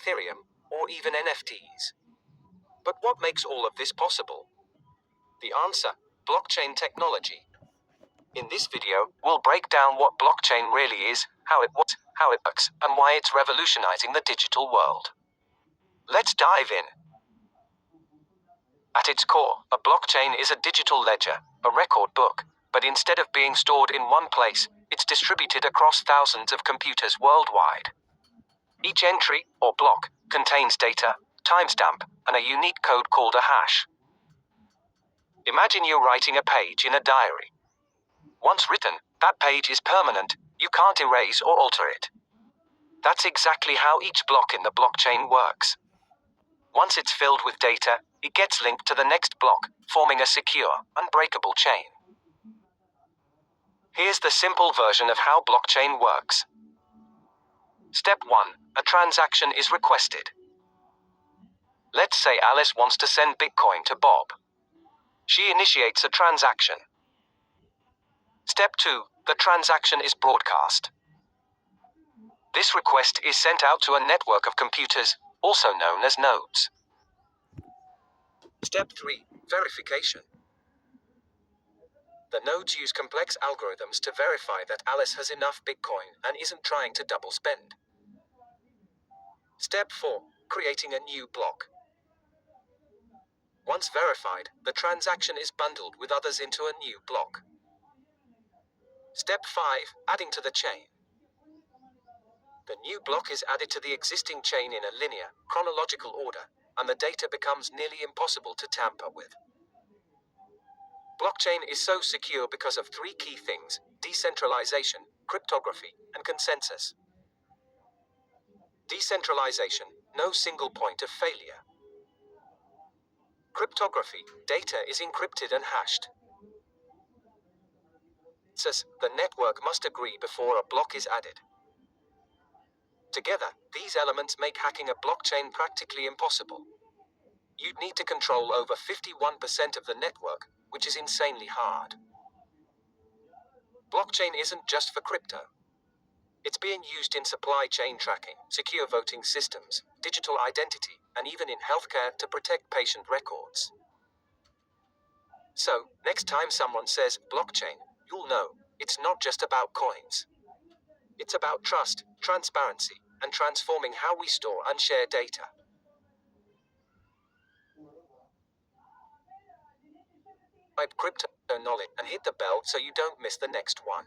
Ethereum, or even NFTs. But what makes all of this possible? The answer: blockchain technology. In this video, we'll break down what blockchain really is, how it works, and why it's revolutionizing the digital world. Let's dive in. At its core, a blockchain is a digital ledger, a record book, but instead of being stored in one place, it's distributed across thousands of computers worldwide. Each entry, or block, contains data, timestamp, and a unique code called a hash. Imagine you're writing a page in a diary. Once written, that page is permanent, you can't erase or alter it. That's exactly how each block in the blockchain works. Once it's filled with data, it gets linked to the next block, forming a secure, unbreakable chain. Here's the simple version of how blockchain works. Step 1. A transaction is requested. Let's say Alice wants to send Bitcoin to Bob. She initiates a transaction. Step 2. The transaction is broadcast. This request is sent out to a network of computers, also known as nodes. Step 3. Verification. The nodes use complex algorithms to verify that Alice has enough Bitcoin and isn't trying to double spend. Step 4. Creating a new block. Once verified, the transaction is bundled with others into a new block. Step 5. Adding to the chain. The new block is added to the existing chain in a linear, chronological order, and the data becomes nearly impossible to tamper with. Blockchain is so secure because of three key things: decentralization, cryptography, and consensus. Decentralization, no single point of failure. Cryptography, data is encrypted and hashed. Consensus, the network must agree before a block is added. Together, these elements make hacking a blockchain practically impossible. You'd need to control over 51% of the network, which is insanely hard. Blockchain isn't just for crypto. It's being used in supply chain tracking, secure voting systems, digital identity, and even in healthcare to protect patient records. So, next time someone says blockchain, you'll know it's not just about coins. It's about trust, transparency, and transforming how we store and share data. Subscribe Crypto Knowledge and hit the bell so you don't miss the next one.